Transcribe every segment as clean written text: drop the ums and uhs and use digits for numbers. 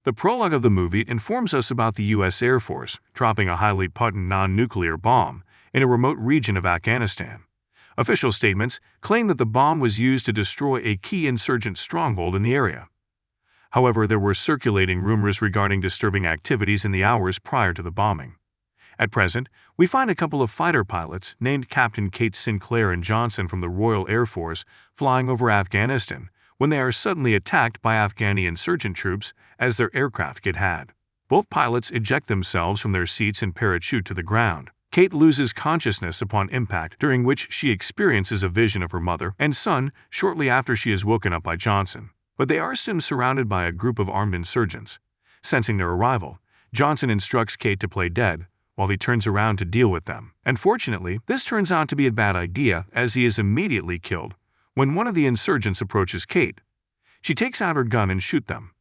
The prologue of the movie informs us about the U.S. Air Force dropping a highly potent non-nuclear bomb in a remote region of Afghanistan. Official statements claim that the bomb was used to destroy a key insurgent stronghold in the area. However, there were circulating rumors regarding disturbing activities in the hours prior to the bombing. At present, we find a couple of fighter pilots named Captain Kate Sinclair and Johnson from the Royal Air Force flying over Afghanistan when they are suddenly attacked by Afghani insurgent troops as their aircraft get had. Both pilots eject themselves from their seats and parachute to the ground. Kate loses consciousness upon impact, during which she experiences a vision of her mother and son shortly after she is woken up by Johnson. But they are soon surrounded by a group of armed insurgents. Sensing their arrival, Johnson instructs Kate to play dead while he turns around to deal with them. Unfortunately, this turns out to be a bad idea as he is immediately killed when one of the insurgents approaches Kate. She takes out her gun and shoots them.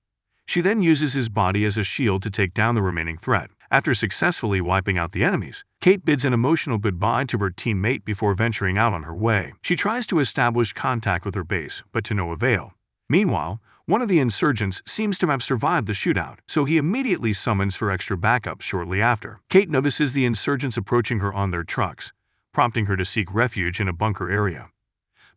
She then uses his body as a shield to take down the remaining threat. After successfully wiping out the enemies, Kate bids an emotional goodbye to her teammate before venturing out on her way. She tries to establish contact with her base, but to no avail. Meanwhile, one of the insurgents seems to have survived the shootout, so he immediately summons for extra backup shortly after. Kate notices the insurgents approaching her on their trucks, prompting her to seek refuge in a bunker area.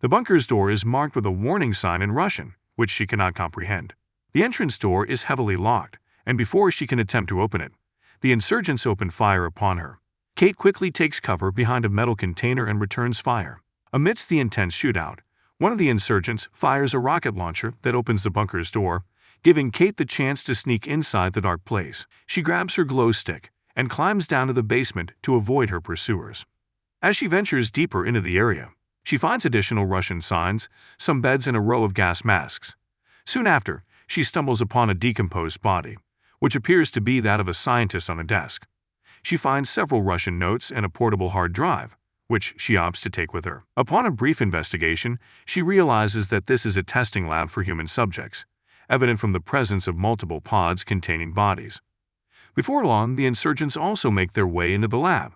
The bunker's door is marked with a warning sign in Russian, which she cannot comprehend. The entrance door is heavily locked, and before she can attempt to open it, the insurgents open fire upon her. Kate quickly takes cover behind a metal container and returns fire. Amidst the intense shootout, one of the insurgents fires a rocket launcher that opens the bunker's door, giving Kate the chance to sneak inside the dark place. She grabs her glow stick and climbs down to the basement to avoid her pursuers. As she ventures deeper into the area, she finds additional Russian signs, some beds and a row of gas masks. Soon after, she stumbles upon a decomposed body, which appears to be that of a scientist on a desk. She finds several Russian notes and a portable hard drive, which she opts to take with her. Upon a brief investigation, she realizes that this is a testing lab for human subjects, evident from the presence of multiple pods containing bodies. Before long, the insurgents also make their way into the lab.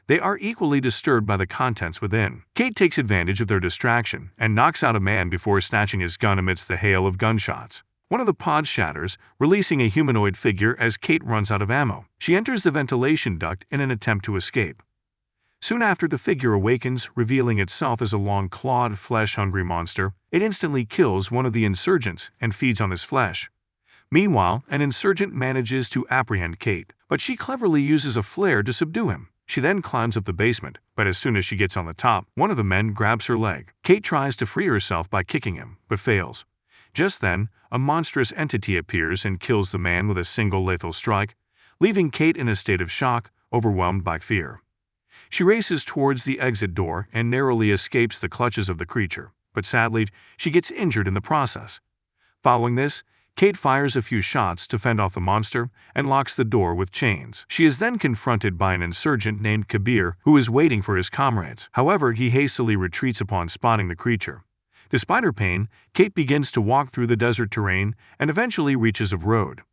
They are equally disturbed by the contents within. Kate takes advantage of their distraction and knocks out a man before snatching his gun amidst the hail of gunshots. One of the pods shatters, releasing a humanoid figure as Kate runs out of ammo. She enters the ventilation duct in an attempt to escape. Soon after, the figure awakens, revealing itself as a long-clawed, flesh-hungry monster. It instantly kills one of the insurgents and feeds on his flesh. Meanwhile, an insurgent manages to apprehend Kate, but she cleverly uses a flare to subdue him. She then climbs up the basement, but as soon as she gets on the top, one of the men grabs her leg. Kate tries to free herself by kicking him, but fails. Just then, a monstrous entity appears and kills the man with a single lethal strike, leaving Kate in a state of shock, overwhelmed by fear. She races towards the exit door and narrowly escapes the clutches of the creature, but sadly, she gets injured in the process. Following this, Kate fires a few shots to fend off the monster and locks the door with chains. She is then confronted by an insurgent named Kabir who is waiting for his comrades. However, he hastily retreats upon spotting the creature. Despite her pain, Kate begins to walk through the desert terrain and eventually reaches a road.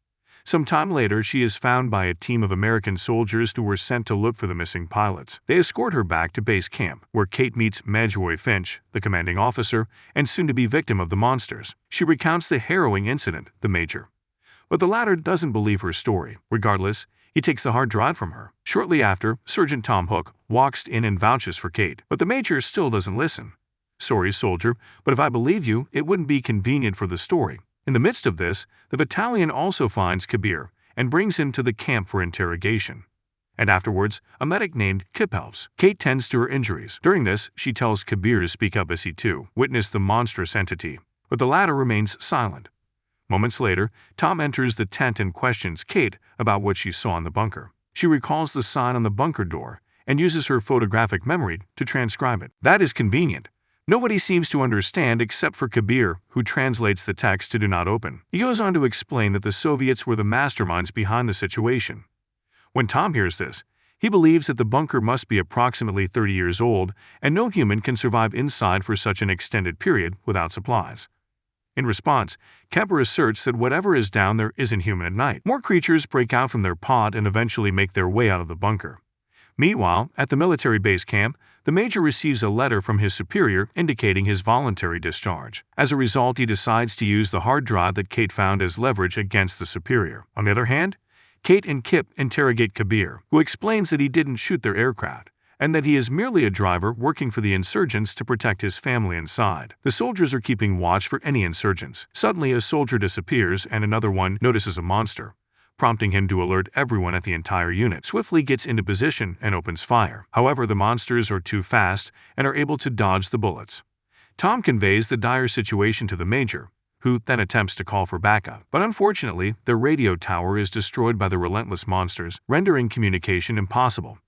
Some time later, she is found by a team of American soldiers who were sent to look for the missing pilots. They escort her back to base camp, where Kate meets Major Finch, the commanding officer and soon-to-be victim of the monsters. She recounts the harrowing incident, the Major. But the latter doesn't believe her story. Regardless, he takes the hard drive from her. Shortly after, Sergeant Tom Hook walks in and vouches for Kate, but the Major still doesn't listen. "Sorry, soldier, but if I believe you, it wouldn't be convenient for the story." In the midst of this, the battalion also finds Kabir and brings him to the camp for interrogation. And afterwards, a medic named Kip helps. Kate tends to her injuries. During this, she tells Kabir to speak up as he too witnessed the monstrous entity, but the latter remains silent. Moments later, Tom enters the tent and questions Kate about what she saw in the bunker. She recalls the sign on the bunker door and uses her photographic memory to transcribe it. That is convenient. Nobody seems to understand except for Kabir, who translates the text to "do not open." He goes on to explain that the Soviets were the masterminds behind the situation. When Tom hears this, he believes that the bunker must be approximately 30 years old and no human can survive inside for such an extended period without supplies. In response, Kemper asserts that whatever is down there isn't human at night. More creatures break out from their pod and eventually make their way out of the bunker. Meanwhile, at the military base camp, the major receives a letter from his superior indicating his voluntary discharge. As a result, he decides to use the hard drive that Kate found as leverage against the superior. On the other hand, Kate and Kip interrogate Kabir, who explains that he didn't shoot their aircraft, and that he is merely a driver working for the insurgents to protect his family inside. The soldiers are keeping watch for any insurgents. Suddenly, a soldier disappears and another one notices a monster, prompting him to alert everyone at the entire unit. Swiftly gets into position and opens fire. However, the monsters are too fast and are able to dodge the bullets. Tom conveys the dire situation to the major, who then attempts to call for backup. But unfortunately, the radio tower is destroyed by the relentless monsters, rendering communication impossible.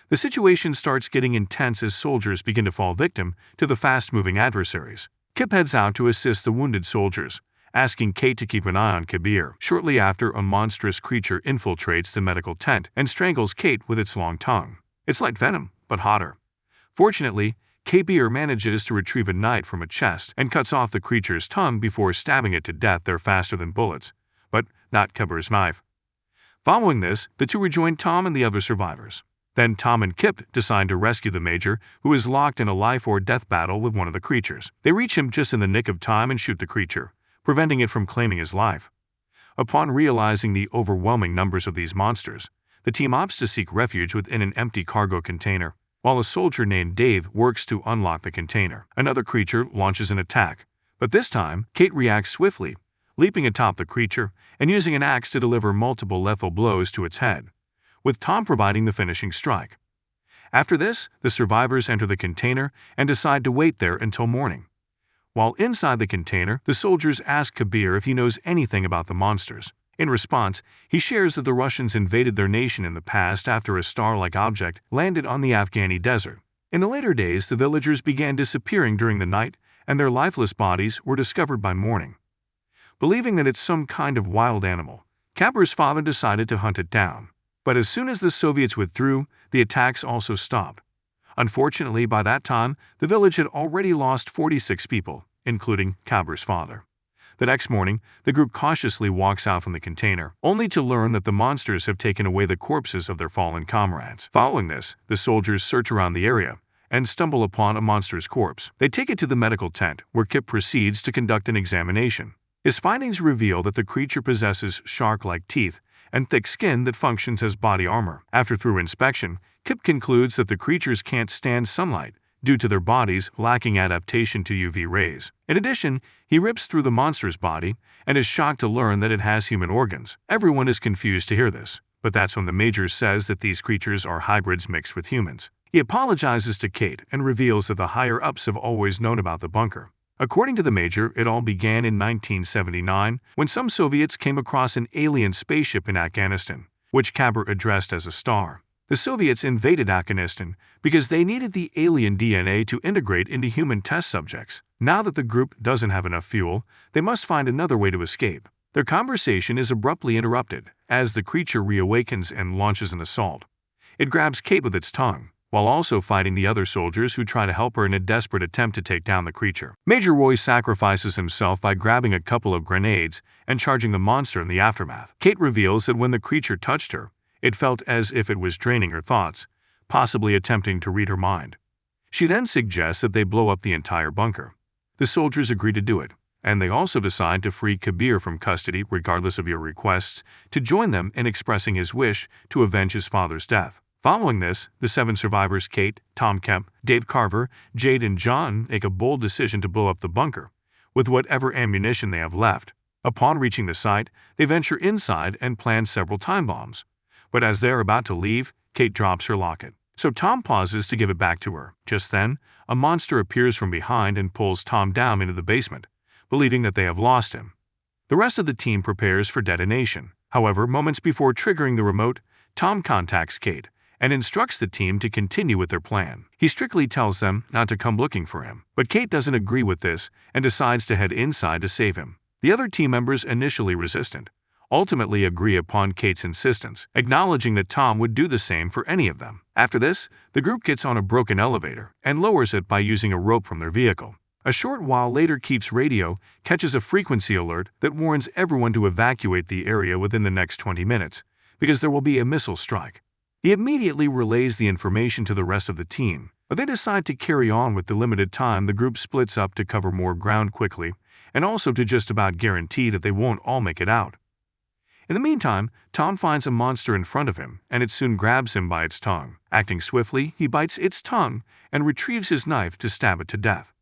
The situation starts getting intense as soldiers begin to fall victim to the fast-moving adversaries. Kip heads out to assist the wounded soldiers, asking Kate to keep an eye on Kabir. Shortly after, a monstrous creature infiltrates the medical tent and strangles Kate with its long tongue. It's like venom, but hotter. Fortunately, Kabir manages to retrieve a knife from a chest and cuts off the creature's tongue before stabbing it to death. They're faster than bullets, but not Kabir's knife. Following this, the two rejoin Tom and the other survivors. Then Tom and Kip decide to rescue the major, who is locked in a life-or-death battle with one of the creatures. They reach him just in the nick of time and shoot the creature, preventing it from claiming his life. Upon realizing the overwhelming numbers of these monsters, the team opts to seek refuge within an empty cargo container, while a soldier named Dave works to unlock the container. Another creature launches an attack, but this time, Kate reacts swiftly, leaping atop the creature and using an axe to deliver multiple lethal blows to its head, with Tom providing the finishing strike. After this, the survivors enter the container and decide to wait there until morning. While inside the container, the soldiers ask Kabir if he knows anything about the monsters. In response, he shares that the Russians invaded their nation in the past after a star-like object landed on the Afghani desert. In the later days, the villagers began disappearing during the night, and their lifeless bodies were discovered by morning. Believing that it's some kind of wild animal, Kabir's father decided to hunt it down. But as soon as the Soviets withdrew, the attacks also stopped. Unfortunately, by that time, the village had already lost 46 people, including Kabir's father. The next morning, the group cautiously walks out from the container, only to learn that the monsters have taken away the corpses of their fallen comrades. Following this, the soldiers search around the area and stumble upon a monster's corpse. They take it to the medical tent, where Kip proceeds to conduct an examination. His findings reveal that the creature possesses shark-like teeth and thick skin that functions as body armor. After thorough inspection, Kip concludes that the creatures can't stand sunlight due to their bodies lacking adaptation to UV rays. In addition, he rips through the monster's body and is shocked to learn that it has human organs. Everyone is confused to hear this, but that's when the major says that these creatures are hybrids mixed with humans. He apologizes to Kate and reveals that the higher-ups have always known about the bunker. According to the major, it all began in 1979 when some Soviets came across an alien spaceship in Afghanistan, which Kabir addressed as a star. The Soviets invaded Afghanistan because they needed the alien DNA to integrate into human test subjects. Now that the group doesn't have enough fuel, they must find another way to escape. Their conversation is abruptly interrupted as the creature reawakens and launches an assault. It grabs Kate with its tongue, while also fighting the other soldiers who try to help her in a desperate attempt to take down the creature. Major Roy sacrifices himself by grabbing a couple of grenades and charging the monster in the aftermath. Kate reveals that when the creature touched her, it felt as if it was draining her thoughts, possibly attempting to read her mind. She then suggests that they blow up the entire bunker. The soldiers agree to do it, and they also decide to free Kabir from custody regardless of your requests, to join them in expressing his wish to avenge his father's death. Following this, the 7 survivors Kate, Tom Kemp, Dave Carver, Jade and John make a bold decision to blow up the bunker with whatever ammunition they have left. Upon reaching the site, they venture inside and plan several time bombs. But as they are about to leave, Kate drops her locket. So Tom pauses to give it back to her. Just then, a monster appears from behind and pulls Tom down into the basement, believing that they have lost him. The rest of the team prepares for detonation. However, moments before triggering the remote, Tom contacts Kate and instructs the team to continue with their plan. He strictly tells them not to come looking for him, but Kate doesn't agree with this and decides to head inside to save him. The other team members, initially resistant, ultimately agree upon Kate's insistence, acknowledging that Tom would do the same for any of them. After this, the group gets on a broken elevator and lowers it by using a rope from their vehicle. A short while later, Kip's radio catches a frequency alert that warns everyone to evacuate the area within the next 20 minutes, because there will be a missile strike. He immediately relays the information to the rest of the team, But they decide to carry on with the limited time. The group splits up to cover more ground quickly, and also to just about guarantee that they won't all make it out. In the meantime, Tom finds a monster in front of him, and it soon grabs him by its tongue. Acting swiftly, he bites its tongue and retrieves his knife to stab it to death.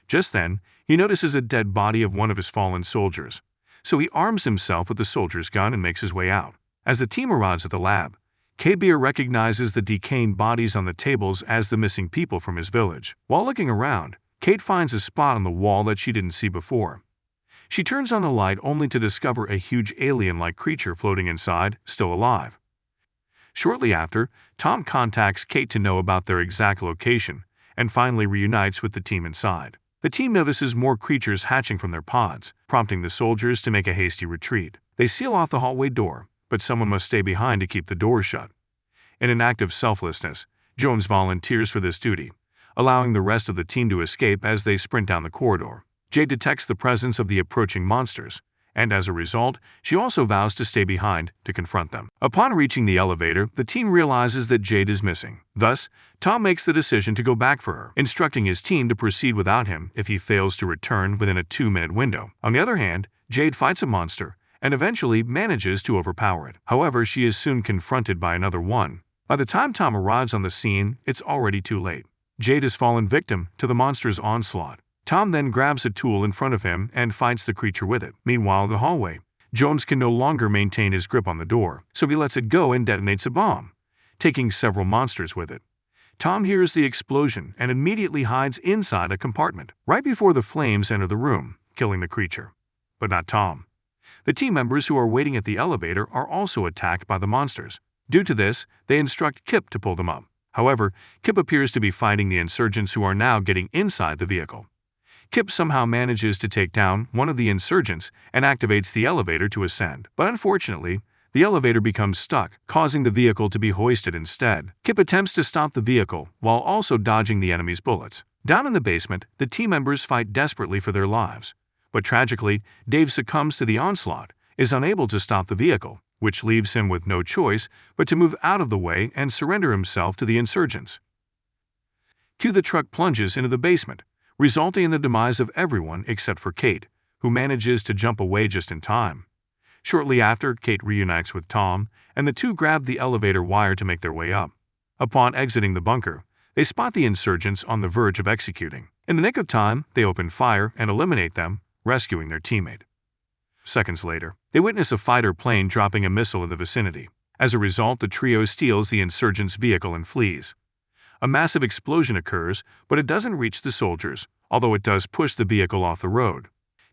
Just then, he notices a dead body of one of his fallen soldiers, so he arms himself with the soldier's gun and makes his way out. As the team arrives at the lab, K-Beer recognizes the decaying bodies on the tables as the missing people from his village. While looking around, Kate finds a spot on the wall that she didn't see before. She turns on the light only to discover a huge alien-like creature floating inside, still alive. Shortly after, Tom contacts Kate to know about their exact location and finally reunites with the team inside. The team notices more creatures hatching from their pods, prompting the soldiers to make a hasty retreat. They seal off the hallway door, but someone must stay behind to keep the door shut. In an act of selflessness, Jones volunteers for this duty, allowing the rest of the team to escape as they sprint down the corridor. Jade detects the presence of the approaching monsters, and as a result, she also vows to stay behind to confront them. Upon reaching the elevator, the team realizes that Jade is missing. Thus, Tom makes the decision to go back for her, instructing his team to proceed without him if he fails to return within a 2-minute window. On the other hand, Jade fights a monster and eventually manages to overpower it. However, she is soon confronted by another one. By the time Tom arrives on the scene, it's already too late. Jade has fallen victim to the monster's onslaught. Tom then grabs a tool in front of him and fights the creature with it. Meanwhile, in the hallway, Jones can no longer maintain his grip on the door, so he lets it go and detonates a bomb, taking several monsters with it. Tom hears the explosion and immediately hides inside a compartment, right before the flames enter the room, killing the creature. But not Tom. The team members who are waiting at the elevator are also attacked by the monsters. Due to this, they instruct Kip to pull them up. However, Kip appears to be fighting the insurgents who are now getting inside the vehicle. Kip somehow manages to take down one of the insurgents and activates the elevator to ascend. But unfortunately, the elevator becomes stuck, causing the vehicle to be hoisted instead. Kip attempts to stop the vehicle while also dodging the enemy's bullets. Down in the basement, the team members fight desperately for their lives. But tragically, Dave succumbs to the onslaught, is unable to stop the vehicle, which leaves him with no choice but to move out of the way and surrender himself to the insurgents. The truck plunges into the basement, resulting in the demise of everyone except for Kate, who manages to jump away just in time. Shortly after, Kate reunites with Tom, and the two grab the elevator wire to make their way up. Upon exiting the bunker, they spot the insurgents on the verge of executing. In the nick of time, they open fire and eliminate them, rescuing their teammate. Seconds later, they witness a fighter plane dropping a missile in the vicinity. As a result, the trio steals the insurgents' vehicle and flees. A massive explosion occurs, but it doesn't reach the soldiers, although it does push the vehicle off the road.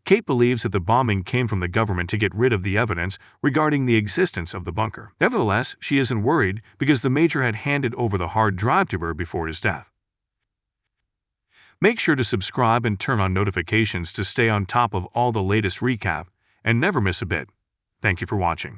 Kate believes that the bombing came from the government to get rid of the evidence regarding the existence of the bunker. Nevertheless, she isn't worried because the major had handed over the hard drive to her before his death. Make sure to subscribe and turn on notifications to stay on top of all the latest recap and never miss a bit. Thank you for watching.